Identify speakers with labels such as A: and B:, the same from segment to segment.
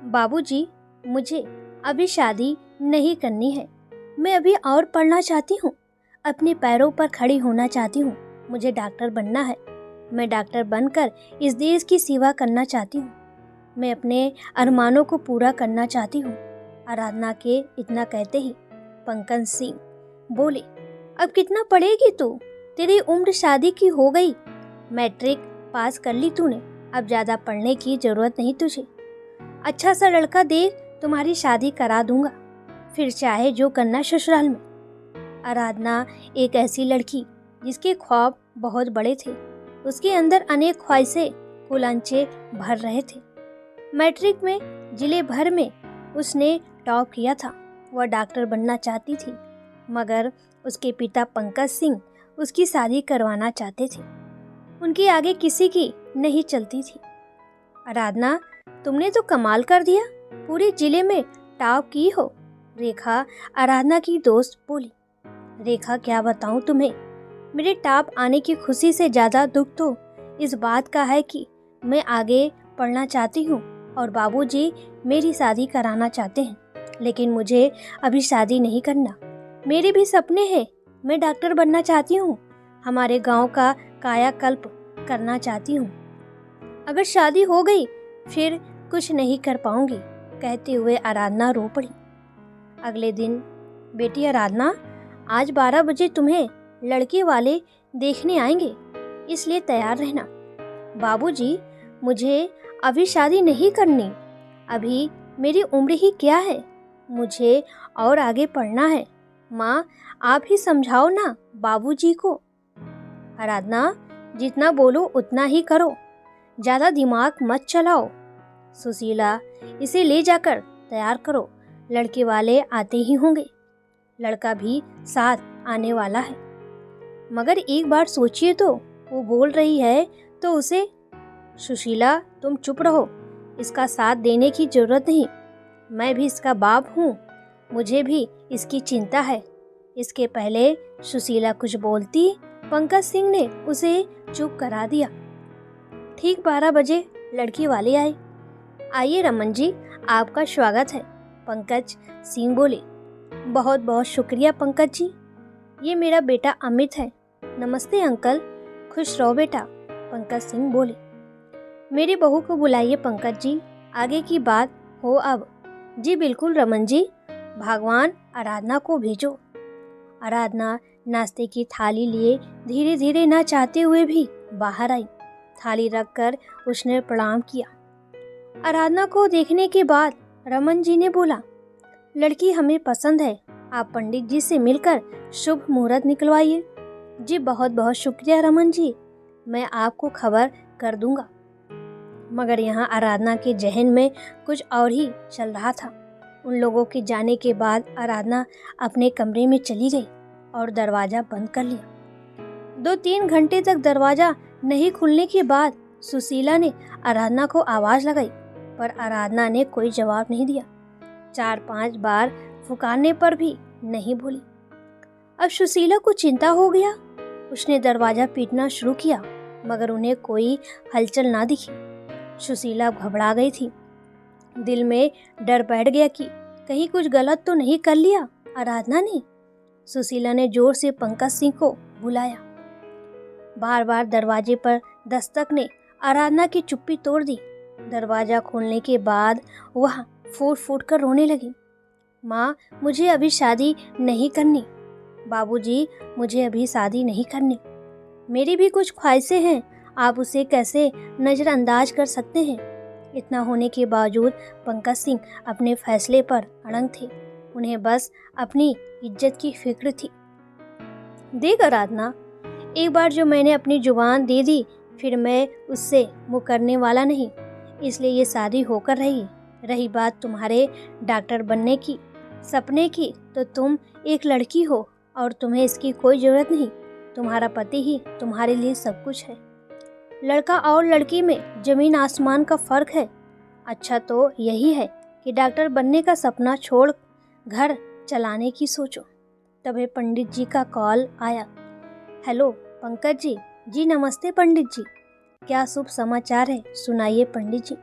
A: बाबूजी, मुझे अभी शादी नहीं करनी है। मैं अभी और पढ़ना चाहती हूँ, अपने पैरों पर खड़ी होना चाहती हूँ। मुझे डॉक्टर बनना है। मैं डॉक्टर बनकर इस देश की सेवा करना चाहती हूँ। मैं अपने अरमानों को पूरा करना चाहती हूँ। आराधना के इतना कहते ही पंकज सिंह बोले, अब कितना पढ़ेगी तू? तेरी उम्र शादी की हो गई। मैट्रिक पास कर ली तूने, अब ज़्यादा पढ़ने की ज़रूरत नहीं तुझे। अच्छा सा लड़का देख, तुम्हारी शादी करा दूंगा, फिर चाहे जो करना ससुराल में। आराधना एक ऐसी लड़की जिसके ख्वाब बहुत बड़े थे। उसके अंदर अनेक ख्वाहिशें कुलांचे भर रहे थे। मैट्रिक में जिले भर में उसने टॉप किया था। वह डॉक्टर बनना चाहती थी, मगर उसके पिता पंकज सिंह उसकी शादी करवाना चाहते थे। उनकी आगे किसी की नहीं चलती थी। आराधना, तुमने तो कमाल कर दिया, पूरे जिले में टॉप की हो। रेखा, आराधना की दोस्त, बोली। रेखा, क्या बताऊं तुम्हें, मेरे टॉप आने की खुशी से ज़्यादा दुख तो इस बात का है कि मैं आगे पढ़ना चाहती हूँ और बाबूजी मेरी शादी कराना चाहते हैं, लेकिन मुझे अभी शादी नहीं करना। मेरे भी सपने हैं, मैं डॉक्टर बनना चाहती हूँ, हमारे गांव का कायाकल्प करना चाहती हूँ। अगर शादी हो गई फिर कुछ नहीं कर पाऊंगी, कहते हुए आराधना रो पड़ी। अगले दिन, बेटी आराधना, आज 12 बजे तुम्हें लड़के वाले देखने आएंगे, इसलिए तैयार रहना। बाबूजी, मुझे अभी शादी नहीं करनी, अभी मेरी उम्र ही क्या है, मुझे और आगे पढ़ना है। माँ, आप ही समझाओ ना बाबूजी को। आराधना, जितना बोलो उतना ही करो, ज़्यादा दिमाग मत चलाओ। सुशीला, इसे ले जाकर तैयार करो, लड़के वाले आते ही होंगे, लड़का भी साथ आने वाला है। मगर एक बार सोचिए तो, वो बोल रही है तो उसे। सुशीला, तुम चुप रहो, इसका साथ देने की जरूरत नहीं, मैं भी इसका बाप हूँ, मुझे भी इसकी चिंता है। इसके पहले सुशीला कुछ बोलती, पंकज सिंह ने उसे चुप करा दिया। ठीक 12 बजे लड़की वाले आए। आइए रमन जी, आपका स्वागत है, पंकज सिंह बोले। बहुत बहुत शुक्रिया पंकज जी, ये मेरा बेटा अमित है। नमस्ते अंकल, खुश रहो बेटा, पंकज सिंह बोले। मेरी बहू को बुलाइए पंकज जी, आगे की बात हो अब। जी बिल्कुल रमन जी, भगवान आराधना को भेजो। आराधना नाश्ते की थाली लिए धीरे धीरे ना चाहते हुए भी बाहर आई। थाली रखकर उसने प्रणाम किया। आराधना को देखने के बाद रमन जी ने बोला, लड़की हमें पसंद है, आप पंडित जी से मिलकर शुभ मुहूर्त निकलवाइए। जी बहुत बहुत शुक्रिया रमन जी, मैं आपको खबर कर दूंगा। मगर यहाँ आराधना के जहन में कुछ और ही चल रहा था। उन लोगों के जाने के बाद आराधना अपने कमरे में चली गई और दरवाज़ा बंद कर लिया। 2-3 घंटे तक दरवाज़ा नहीं खुलने के बाद सुशीला ने आराधना को आवाज़ लगाई, पर आराधना ने कोई जवाब नहीं दिया। 4-5 बार पुकारने पर भी नहीं बोली। अब सुशीला को चिंता हो गया। उसने दरवाज़ा पीटना शुरू किया, मगर उन्हें कोई हलचल ना दिखी। सुशीला घबरा गई थी। दिल में डर बैठ गया कि कहीं कुछ गलत तो नहीं कर लिया आराधना ने। सुशीला ने जोर से पंकज सिंह को बुलाया। बार बार दरवाजे पर दस्तक ने आराधना की चुप्पी तोड़ दी। दरवाज़ा खोलने के बाद वह फूट फूट कर रोने लगी। माँ, मुझे अभी शादी नहीं करनी। बाबूजी, मुझे अभी शादी नहीं करनी। मेरी भी कुछ ख्वाहिशें हैं, आप उसे कैसे नज़रअंदाज कर सकते हैं। इतना होने के बावजूद पंकज सिंह अपने फैसले पर अड़ंग थे। उन्हें बस अपनी इज्जत की फिक्र थी। देख आराधना, एक बार जो मैंने अपनी जुबान दे दी, फिर मैं उससे मुकरने वाला नहीं, इसलिए ये शादी होकर रहेगी। रही बात तुम्हारे डॉक्टर बनने की, सपने की, तो तुम एक लड़की हो और तुम्हें इसकी कोई ज़रूरत नहीं। तुम्हारा पति ही तुम्हारे लिए सब कुछ है। लड़का और लड़की में ज़मीन आसमान का फ़र्क है। अच्छा तो यही है कि डॉक्टर बनने का सपना छोड़ घर चलाने की सोचो। तभी पंडित जी का कॉल आया। हेलो पंकज जी। जी नमस्ते पंडित जी, क्या शुभ समाचार है, सुनाइए पंडित जी।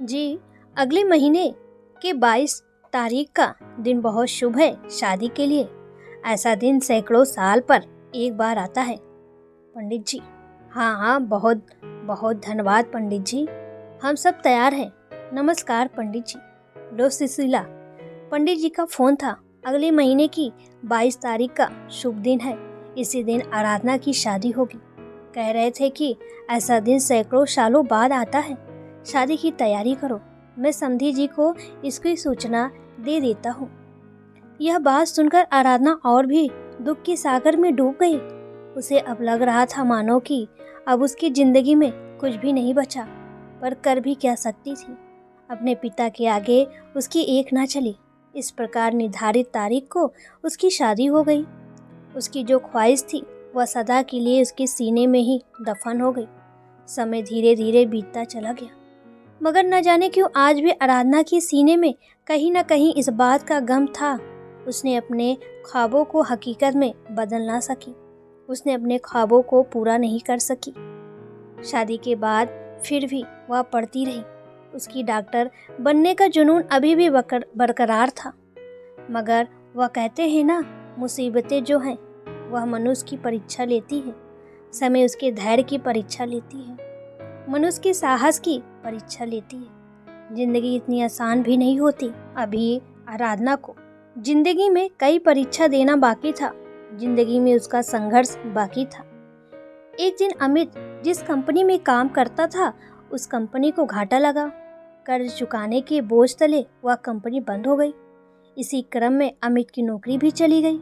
A: जी, अगले महीने के 22 तारीख का दिन बहुत शुभ है शादी के लिए। ऐसा दिन सैकड़ों साल पर एक बार आता है। पंडित जी, हाँ, बहुत बहुत धन्यवाद पंडित जी, हम सब तैयार हैं। नमस्कार पंडित जी। लो सुशीला, पंडित जी का फोन था। अगले महीने की 22 तारीख का शुभ दिन है। इसी दिन आराधना की शादी होगी। कह रहे थे कि ऐसा दिन सैकड़ों सालों बाद आता है। शादी की तैयारी करो। मैं समधी जी को इसकी सूचना दे देता हूँ। यह बात सुनकर आराधना और भी दुख के सागर में डूब गई। उसे अब लग रहा था मानो कि अब उसकी जिंदगी में कुछ भी नहीं बचा, पर कर भी क्या सकती थी। अपने पिता के आगे उसकी एक ना चली। इस प्रकार निर्धारित तारीख को उसकी शादी हो गई। उसकी जो ख्वाहिश थी वह सदा के लिए उसके सीने में ही दफन हो गई। समय धीरे धीरे बीतता चला गया, मगर न जाने क्यों आज भी आराधना के सीने में कहीं न कहीं इस बात का गम था। उसने अपने ख्वाबों को हकीकत में बदल ना सकी। उसने अपने ख्वाबों को पूरा नहीं कर सकी। शादी के बाद फिर भी वह पढ़ती रही। उसकी डॉक्टर बनने का जुनून अभी भी बरकरार था। मगर वह कहते हैं ना, मुसीबतें जो हैं वह मनुष्य की परीक्षा लेती है। समय उसके धैर्य की परीक्षा लेती है, मनुष्य के साहस की परीक्षा लेती है। जिंदगी इतनी आसान भी नहीं होती। अभी आराधना को जिंदगी में कई परीक्षा देना बाकी था। जिंदगी में उसका संघर्ष बाकी था। एक दिन अमित जिस कंपनी में काम करता था उस कंपनी को घाटा लगा। कर्ज चुकाने के बोझ तले वह कंपनी बंद हो गई। इसी क्रम में अमित की नौकरी भी चली गई।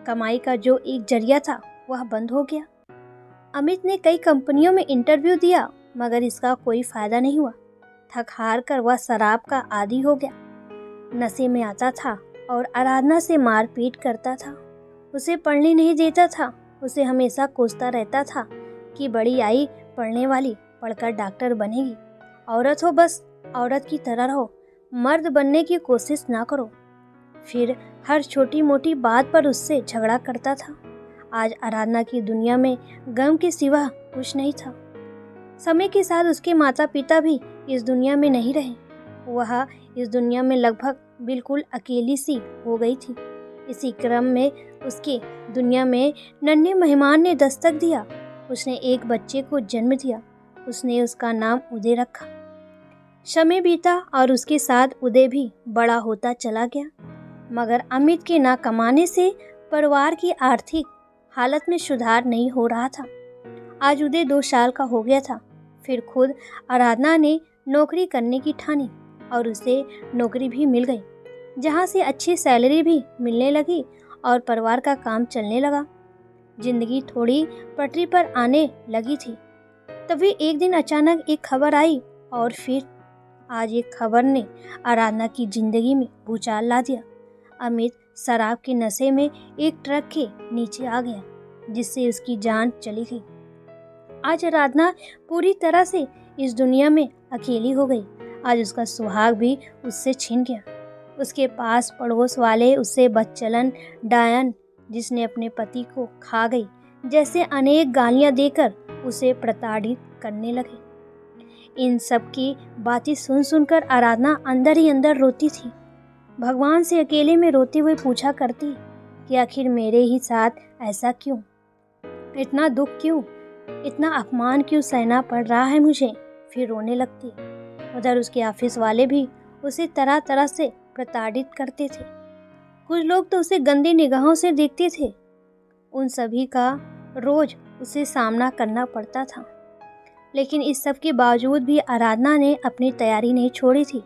A: कमाई का जो एक जरिया था वह बंद हो गया। अमित ने कई कंपनियों में इंटरव्यू दिया, मगर इसका कोई फायदा नहीं हुआ। थक हार कर वह शराब का आदी हो गया। नशे में आता था और आराधना से मारपीट करता था। उसे पढ़ने नहीं देता था। उसे हमेशा कोसता रहता था कि बड़ी आई पढ़ने वाली, पढ़कर डॉक्टर बनेगी। औरत हो बस औरत की तरह रहो, मर्द बनने की कोशिश ना करो। फिर हर छोटी मोटी बात पर उससे झगड़ा करता था। आज आराधना की दुनिया में गम के सिवा कुछ नहीं था। समय के साथ उसके माता पिता भी इस दुनिया में नहीं रहे। वह इस दुनिया में लगभग बिल्कुल अकेली सी हो गई थी। इसी क्रम में उसके दुनिया में नन्हे मेहमान ने दस्तक दिया। उसने एक बच्चे को जन्म दिया। उसने उसका नाम उदय रखा। समय बीता और उसके साथ उदय भी बड़ा होता चला गया। मगर अमित के ना कमाने से परिवार की आर्थिक हालत में सुधार नहीं हो रहा था। आज उदय 2 साल का हो गया था। फिर खुद आराधना ने नौकरी करने की ठानी और उसे नौकरी भी मिल गई, जहाँ से अच्छी सैलरी भी मिलने लगी और परिवार का काम चलने लगा। जिंदगी थोड़ी पटरी पर आने लगी थी। तभी एक दिन अचानक एक खबर आई और फिर आज एक खबर ने आराधना की जिंदगी में भूचाल ला दिया। अमित शराब के नशे में एक ट्रक के नीचे आ गया, जिससे उसकी जान चली गई। आज आराधना पूरी तरह से इस दुनिया में अकेली हो गई। आज उसका सुहाग भी उससे छिन गया। उसके पास पड़ोस वाले उससे बदचलन डायन, जिसने अपने पति को खा गई, जैसे अनेक गालियां देकर उसे प्रताड़ित करने लगे। इन सब की बातें सुन सुनकर आराधना अंदर ही अंदर रोती थी। भगवान से अकेले में रोते हुए पूछा करती कि आखिर मेरे ही साथ ऐसा क्यों, इतना दुख क्यों, इतना अपमान क्यों सहना पड़ रहा है मुझे। फिर रोने लगती। उधर उसके ऑफिस वाले भी उसे तरह तरह से प्रताड़ित करते थे। कुछ लोग तो उसे गंदी निगाहों से देखते थे। उन सभी का रोज उसे सामना करना पड़ता था। लेकिन इस सब के बावजूद भी आराधना ने अपनी तैयारी नहीं छोड़ी थी।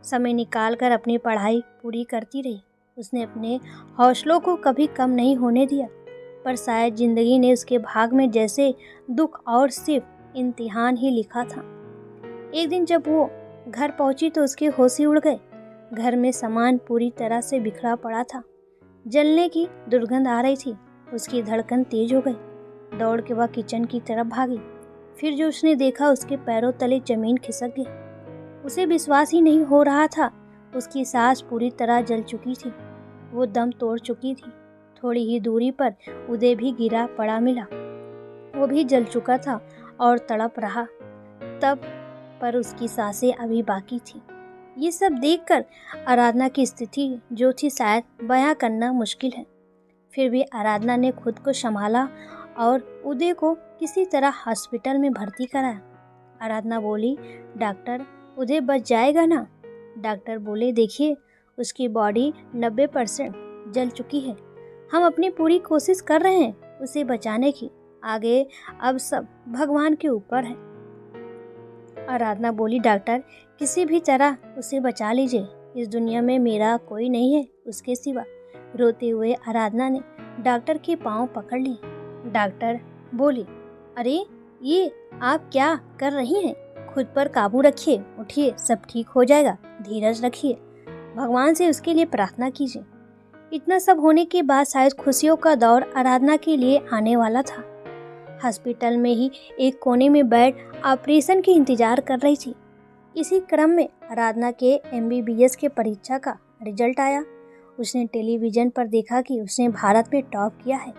A: समय निकालकर अपनी पढ़ाई पूरी करती रही। उसने अपने हौसलों को कभी कम नहीं होने दिया। पर शायद जिंदगी ने उसके भाग में जैसे दुख और सिर्फ इम्तिहान ही लिखा था। एक दिन जब वो घर पहुंची तो उसके होश ही उड़ गए। घर में सामान पूरी तरह से बिखरा पड़ा था। जलने की दुर्गंध आ रही थी। उसकी धड़कन तेज हो गई। दौड़ के वह किचन की तरफ भागी। फिर जो उसने देखा, उसके पैरों तले जमीन खिसक गई। उसे विश्वास ही नहीं हो रहा था। उसकी सांस पूरी तरह जल चुकी थी। वो दम तोड़ चुकी थी। थोड़ी ही दूरी पर उदय भी गिरा पड़ा मिला। वो भी जल चुका था और तड़प रहा तब, पर उसकी सांसें अभी बाकी थी। ये सब देखकर आराधना की स्थिति जो थी शायद बयां करना मुश्किल है। फिर भी आराधना ने खुद को संभाला और उदय को किसी तरह हॉस्पिटल में भर्ती कराया। आराधना बोली, डॉक्टर, उदय बच जाएगा ना? डॉक्टर बोले, देखिए, उसकी बॉडी 90% जल चुकी है। हम अपनी पूरी कोशिश कर रहे हैं उसे बचाने की। आगे अब सब भगवान के ऊपर है। आराधना बोली, डॉक्टर, किसी भी तरह उसे बचा लीजिए। इस दुनिया में मेरा कोई नहीं है उसके सिवा। रोते हुए आराधना ने डॉक्टर के पांव पकड़ लिए। डॉक्टर बोली, अरे ये आप क्या कर रही हैं? खुद पर काबू रखिए, उठिए, सब ठीक हो जाएगा। धीरज रखिए, भगवान से उसके लिए प्रार्थना कीजिए। इतना सब होने के बाद शायद खुशियों का दौर आराधना के लिए आने वाला था। हॉस्पिटल में ही एक कोने में बैठ ऑपरेशन की इंतजार कर रही थी। इसी क्रम में आराधना के MBBS के परीक्षा का रिजल्ट आया। उसने टेलीविज़न पर देखा कि उसने भारत में टॉप किया है।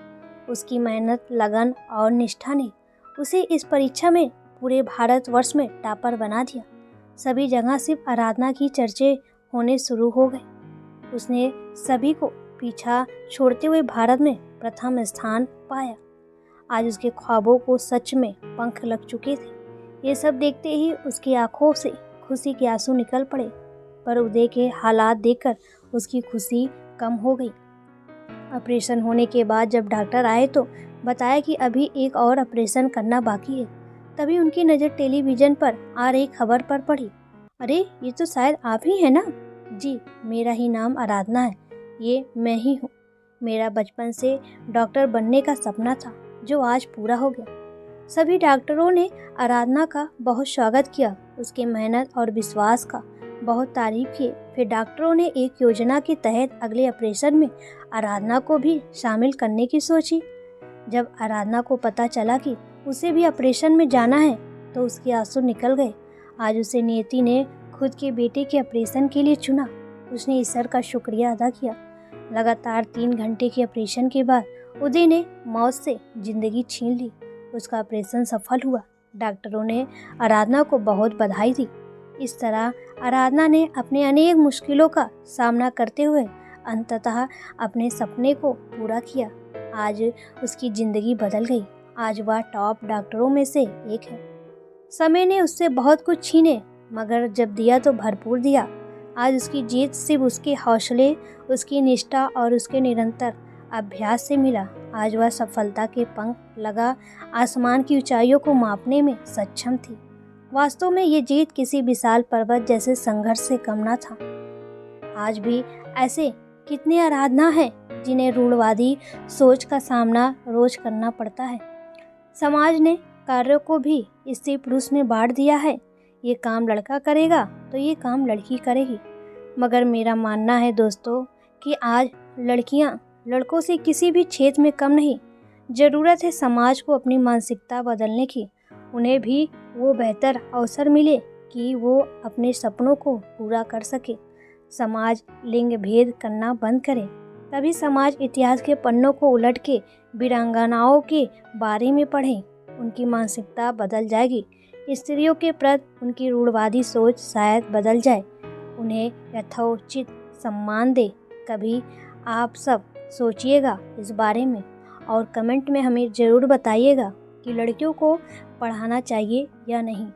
A: उसकी मेहनत, लगन और निष्ठा ने उसे इस परीक्षा में पूरे भारतवर्ष में टॉपर बना दिया। सभी जगह सिर्फ आराधना की चर्चे होने शुरू हो गए। उसने सभी को पीछा छोड़ते हुए भारत में प्रथम स्थान पाया। आज उसके ख्वाबों को सच में पंख लग चुके थे। ये सब देखते ही उसकी आंखों से खुशी के आंसू निकल पड़े, पर उदय के हालात देखकर उसकी खुशी कम हो गई। ऑपरेशन होने के बाद जब डॉक्टर आए तो बताया कि अभी एक और ऑपरेशन करना बाकी है। तभी उनकी नज़र टेलीविज़न पर आ रही खबर पर पड़ी। अरे, ये तो शायद आप ही हैं ना? जी, मेरा ही नाम आराधना है। ये मैं ही हूँ। मेरा बचपन से डॉक्टर बनने का सपना था जो आज पूरा हो गया। सभी डॉक्टरों ने आराधना का बहुत स्वागत किया, उसके मेहनत और विश्वास का बहुत तारीफ किए। फिर डॉक्टरों ने एक योजना के तहत अगले ऑपरेशन में आराधना को भी शामिल करने की सोची। जब आराधना को पता चला कि उसे भी ऑपरेशन में जाना है तो उसके आंसू निकल गए। आज उसे नियति ने खुद के बेटे के ऑपरेशन के लिए चुना। उसने ईश्वर का शुक्रिया अदा किया। लगातार 3 घंटे के ऑपरेशन के बाद उदय ने मौत से जिंदगी छीन ली। उसका ऑपरेशन सफल हुआ। डॉक्टरों ने आराधना को बहुत बधाई दी। इस तरह आराधना ने अपने अनेक मुश्किलों का सामना करते हुए अंततः अपने सपने को पूरा किया। आज उसकी ज़िंदगी बदल गई। आज वह टॉप डॉक्टरों में से एक है। समय ने उससे बहुत कुछ छीने, मगर जब दिया तो भरपूर दिया। आज उसकी जीत सिर्फ उसके हौसले, उसकी निष्ठा और उसके निरंतर अभ्यास से मिला। आज वह सफलता के पंख लगा आसमान की ऊंचाइयों को मापने में सक्षम थी। वास्तव में ये जीत किसी विशाल पर्वत जैसे संघर्ष से कम न था। आज भी ऐसे कितने आराधना है जिन्हें रूढ़वादी सोच का सामना रोज करना पड़ता है। समाज ने कार्यों को भी स्त्री पुरुष में बांट दिया है। ये काम लड़का करेगा तो ये काम लड़की करेगी। मगर मेरा मानना है दोस्तों कि आज लड़कियां लड़कों से किसी भी क्षेत्र में कम नहीं। ज़रूरत है समाज को अपनी मानसिकता बदलने की। उन्हें भी वो बेहतर अवसर मिले कि वो अपने सपनों को पूरा कर सके। समाज लिंग भेद करना बंद करे, तभी समाज इतिहास के पन्नों को उलट के वीरांगनाओं के बारे में पढ़े। उनकी मानसिकता बदल जाएगी। स्त्रियों के प्रति उनकी रूढ़वादी सोच शायद बदल जाए। उन्हें यथोचित सम्मान दे। कभी आप सब सोचिएगा इस बारे में और कमेंट में हमें ज़रूर बताइएगा कि लड़कियों को पढ़ाना चाहिए या नहीं।